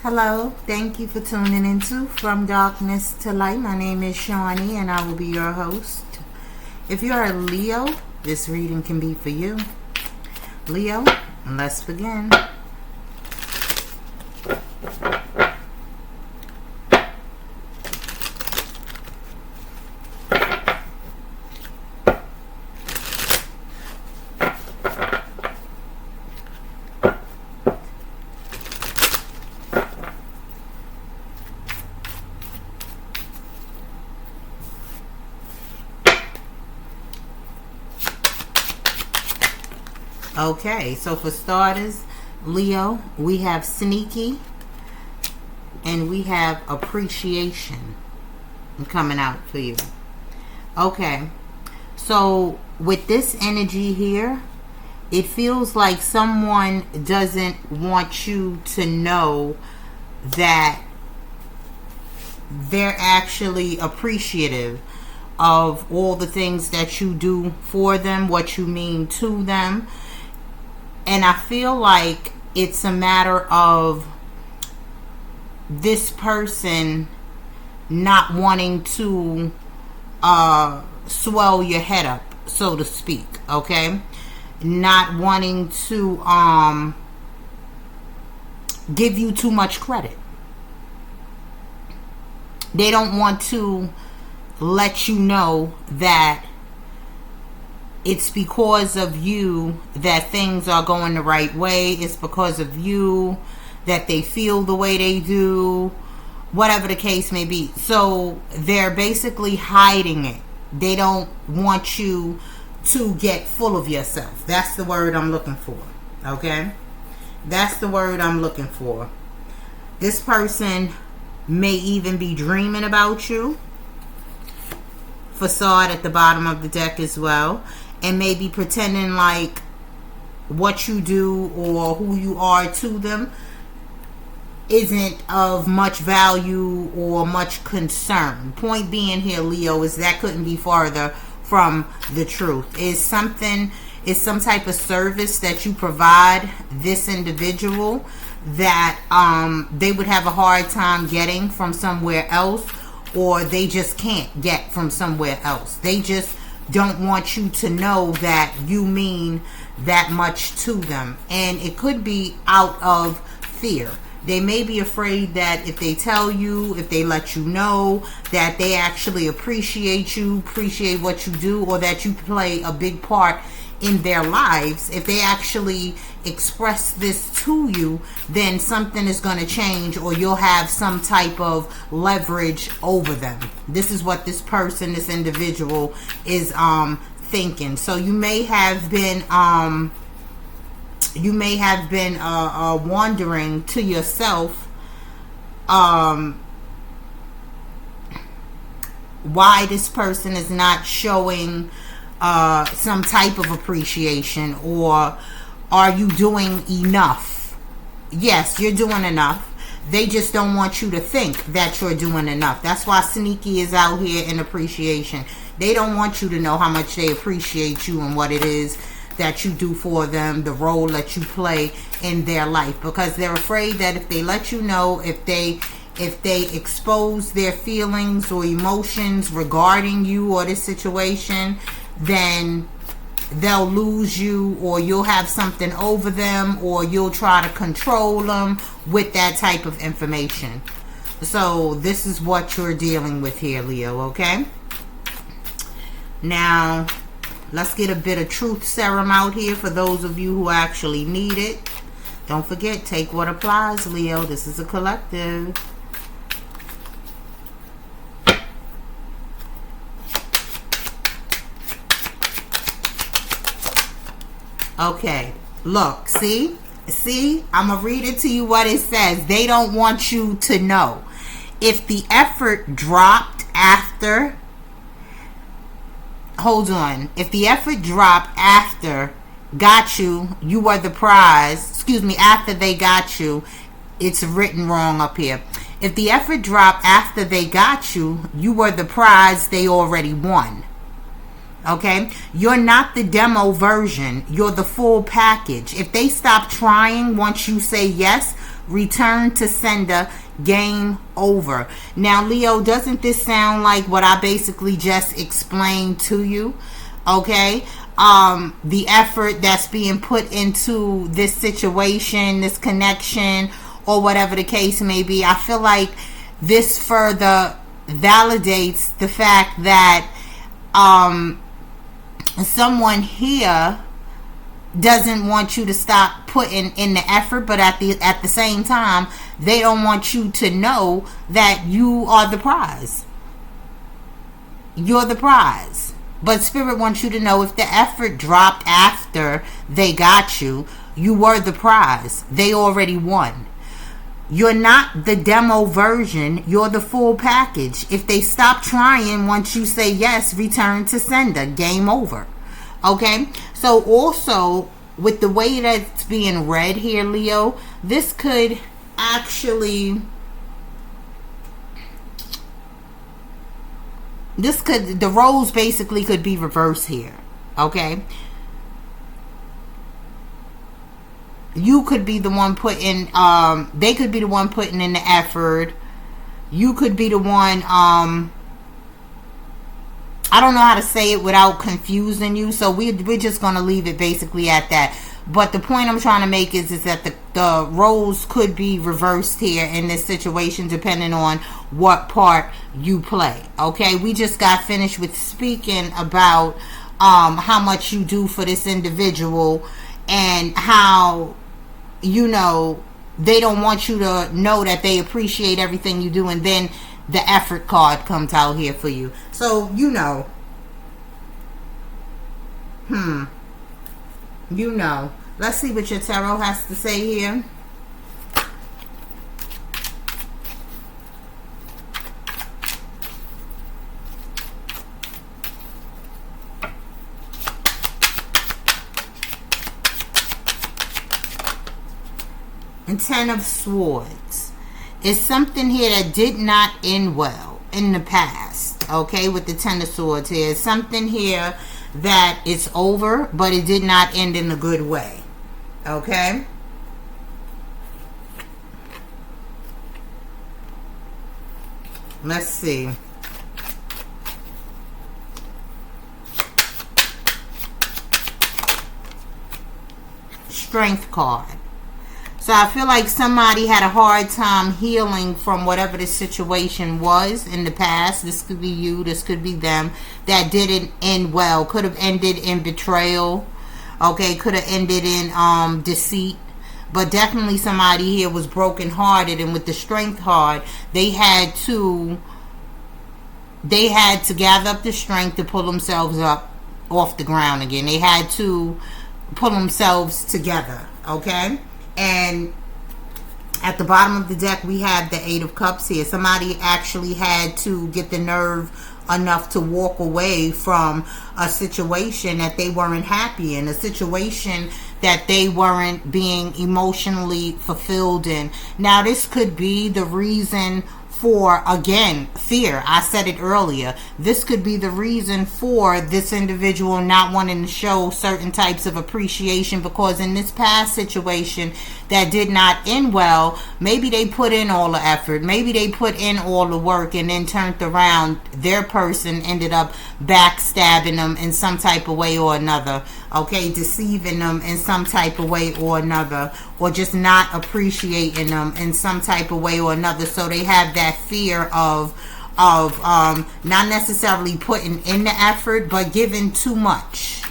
Hello, thank you for tuning into From Darkness to Light. My name is Shawnee and I will be your host. If you're a Leo, this reading can be for you. Leo, let's begin. Okay, so for starters, Leo, we have sneaky and we have appreciation coming out for you. Okay, so with this energy here, it feels like someone doesn't want you to know that they're actually appreciative of all the things that you do for them, what you mean to them. And I feel like it's a matter of this person not wanting to swell your head up, so to speak, okay? Not wanting to give you too much credit. They don't want to let you know that it's because of you that things are going the right way. It's because of you that they feel the way they do, whatever the case may be. So they're basically hiding it. They don't want you to get full of yourself. That's the word I'm looking for. Okay? That's the word I'm looking for. This person may even be dreaming about you. Facade at the bottom of the deck as well. And maybe pretending like what you do or who you are to them isn't of much value or much concern. Point being here, Leo, is that couldn't be farther from the truth. Is some type of service that you provide this individual that they would have a hard time getting from somewhere else, or they just can't get from somewhere else. They just don't want you to know that you mean that much to them. And it could be out of fear. They may be afraid that if they tell you, if they let you know that they actually appreciate you, appreciate what you do, or that you play a big part in their lives, if they actually express this to you, then something is going to change, or you'll have some type of leverage over them. This is what this person, this individual is thinking. So you may have been wondering to yourself why this person is not showing some type of appreciation, or are you doing enough? Yes, you're doing enough. They just don't want you to think that you're doing enough. That's why sneaky is out here in appreciation. They don't want you to know how much they appreciate you and what it is that you do for them, the role that you play in their life, because they're afraid that if they let you know, if they expose their feelings or emotions regarding you or this situation, then they'll lose you, or you'll have something over them, or you'll try to control them with that type of information. So this is what you're dealing with here, Leo, okay? Now, let's get a bit of truth serum out here for those of you who actually need it. Don't forget, take what applies, Leo. This is a collective. Okay, look, see, I'm going to read it to you what it says. They don't want you to know. If the effort dropped after, if the effort dropped after got you, you were the prize, after they got you, it's written wrong up here. If the effort dropped after they got you, you were the prize they already won. Okay, you're not the demo version, you're the full package. If they stop trying once you say yes, return to sender, game over. Now, Leo, doesn't this sound like what I basically just explained to you? Okay, the effort that's being put into this situation, this connection, or whatever the case may be. I feel like this further validates the fact that someone here doesn't want you to stop putting in the effort, but at the same time, they don't want you to know that you are the prize. You're the prize. But Spirit wants you to know, if the effort dropped after they got you, you were the prize. They already won. You're not the demo version. You're the full package. If they stop trying, once you say yes, return to sender. Game over. Okay? So also, with the way that it's being read here, Leo, this could actually... the roles basically could be reversed here. Okay? You could be the one putting, they could be the one putting in the effort. You could be the one, I don't know how to say it without confusing you, so we're just going to leave it basically at that. But the point I'm trying to make is that the roles could be reversed here in this situation, depending on what part you play. Okay, we just got finished with speaking about how much you do for this individual, and how, you know, they don't want you to know that they appreciate everything you do, and then the effort card comes out here for you. So, you know. You know. Let's see what your tarot has to say here. And Ten of Swords. It's something here that did not end well in the past. Okay, with the Ten of Swords here. It's something here that it's over, but it did not end in a good way. Okay? Let's see. Strength card. So I feel like somebody had a hard time healing from whatever the situation was in the past. This could be you, this could be them. That didn't end well. Could have ended in betrayal. Okay, could have ended in deceit. But definitely somebody here was brokenhearted, and with the strength card, they had to gather up the strength to pull themselves up off the ground again. They had to pull themselves together. Okay? And at the bottom of the deck, we have the Eight of Cups here. Somebody actually had to get the nerve enough to walk away from a situation that they weren't happy in, a situation that they weren't being emotionally fulfilled in. Now, this could be the reason for, again, fear. I said it earlier. This could be the reason for this individual not wanting to show certain types of appreciation, because in this past situation that did not end well, maybe they put in all the effort, maybe they put in all the work, and then turned around, their person ended up backstabbing them in some type of way or another. Okay, deceiving them in some type of way or another, or just not appreciating them in some type of way or another. So they have that fear of not necessarily putting in the effort, but giving too much,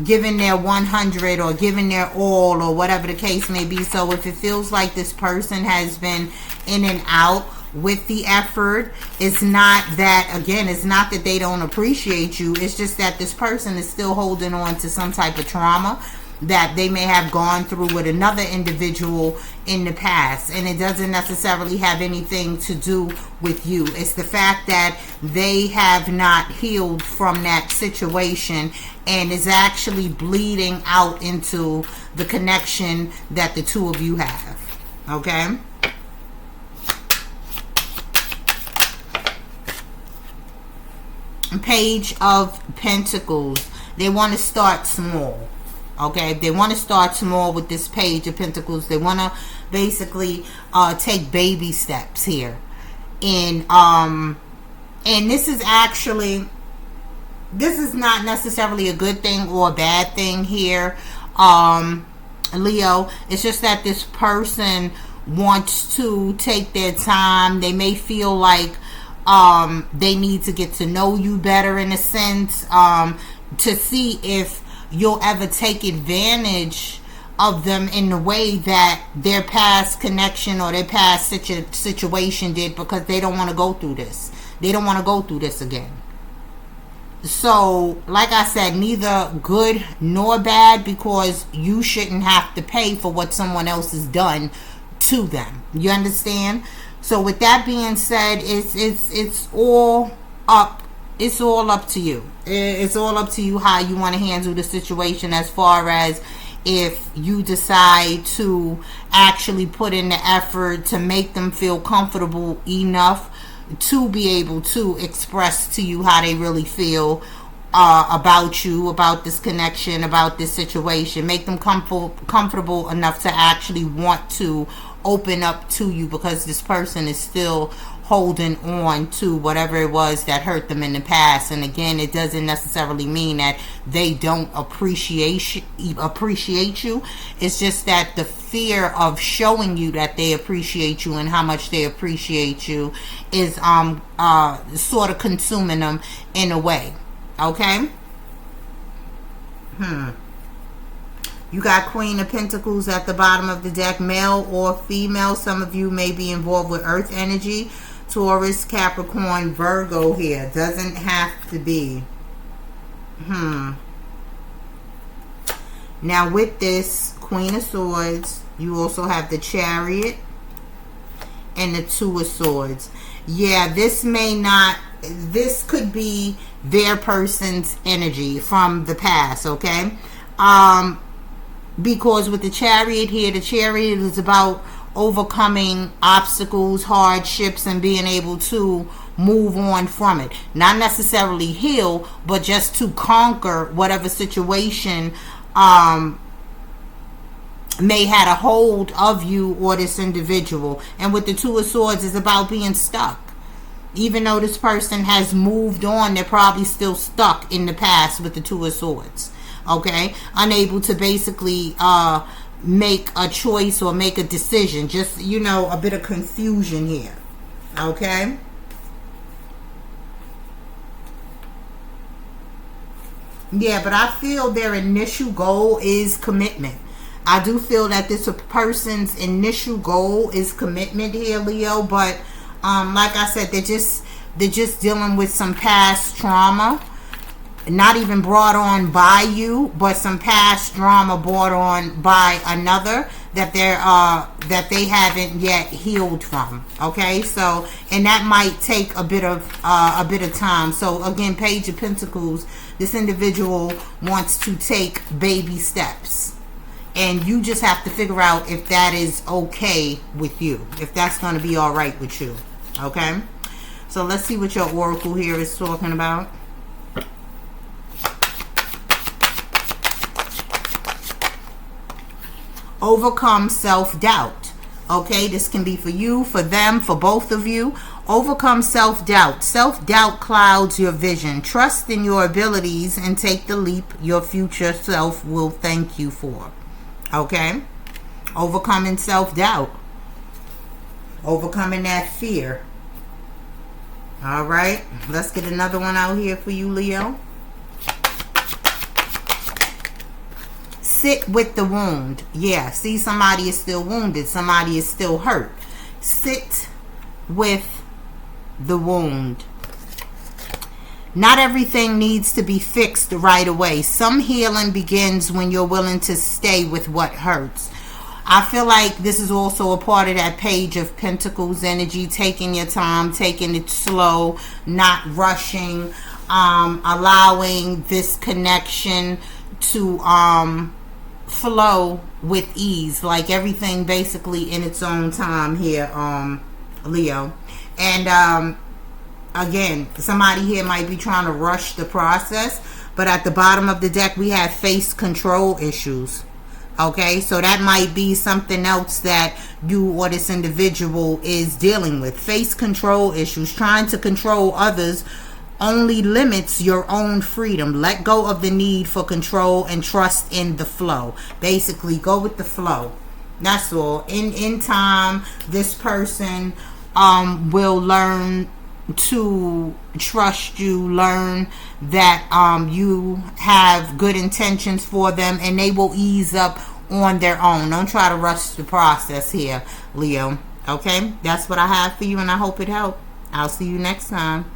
giving their 100 or giving their all, or whatever the case may be. So if it feels like this person has been in and out with the effort, it's not that, again, it's not that they don't appreciate you. It's just that this person is still holding on to some type of trauma that they may have gone through with another individual in the past, and it doesn't necessarily have anything to do with you. It's the fact that they have not healed from that situation, and is actually bleeding out into the connection that the two of you have. Okay? Page of Pentacles. They want to start small. Okay, they want to start small with this Page of Pentacles. They want to basically take baby steps here. And this is actually, this is not necessarily a good thing or a bad thing here, Leo. It's just that this person wants to take their time. They may feel like they need to get to know you better, in a sense, to see if you'll ever take advantage of them in the way that their past connection or their past situation did, because they don't want to go through this. They don't want to go through this again. So, like I said, neither good nor bad, because you shouldn't have to pay for what someone else has done to them. You understand? So, with that being said, it's all up. It's all up to you. It's all up to you how you want to handle the situation, as far as if you decide to actually put in the effort to make them feel comfortable enough to be able to express to you how they really feel about you, about this connection, about this situation. Make them comfortable enough to actually want to open up to you, because this person is still holding on to whatever it was that hurt them in the past. And again, it doesn't necessarily mean that they don't appreciate you. It's just that the fear of showing you that they appreciate you and how much they appreciate you is sort of consuming them in a way. Okay? You got Queen of Pentacles at the bottom of the deck, male or female. Some of you may be involved with earth energy. Taurus, Capricorn, Virgo here. Doesn't have to be. Now with this Queen of Swords, you also have the Chariot and the Two of Swords. Yeah, this could be their person's energy from the past, okay? Because with the Chariot here, the Chariot is about overcoming obstacles, hardships, and being able to move on from it. Not necessarily heal, but just to conquer whatever situation may had a hold of you or this individual. And with the Two of Swords, it's about being stuck. Even though this person has moved on, they're probably still stuck in the past with the Two of Swords. Okay? Unable to basically make a choice or make a decision. Just, a bit of confusion here. Okay? Yeah, but I feel their initial goal is commitment. I do feel that this person's initial goal is commitment here, Leo. But like I said, they're just dealing with some past trauma. Not even brought on by you, but some past drama brought on by another that they haven't yet healed from. Okay, so, and that might take a bit of time. So again, Page of Pentacles, this individual wants to take baby steps, and you just have to figure out if that is okay with you, if that's going to be all right with you. Okay, so let's see what your oracle here is talking about. Overcome self-doubt. Okay, this can be for you, for them, for both of you. Overcome self-doubt. Self-doubt clouds your vision. Trust in your abilities and take the leap your future self will thank you for. Okay? Overcoming self-doubt. Overcoming that fear. All right, let's get another one out here for you, Leo. Sit with the wound. Yeah, see, somebody is still wounded. Somebody is still hurt. Sit with the wound. Not everything needs to be fixed right away. Some healing begins when you're willing to stay with what hurts. I feel like this is also a part of that Page of Pentacles energy. Taking your time, taking it slow, not rushing, allowing this connection to flow with ease, like everything basically in its own time here, Leo. And again, somebody here might be trying to rush the process, But at the bottom of the deck, we have face control issues. Okay, so that might be something else that you or this individual is dealing with. Face control issues. Trying to control others only limits your own freedom. Let go of the need for control and trust in the flow. Basically, go with the flow. That's all. In time, this person will learn to trust you, learn that you have good intentions for them, and they will ease up on their own. Don't try to rush the process here, Leo. Okay, that's what I have for you, and I hope it helped. I'll see you next time.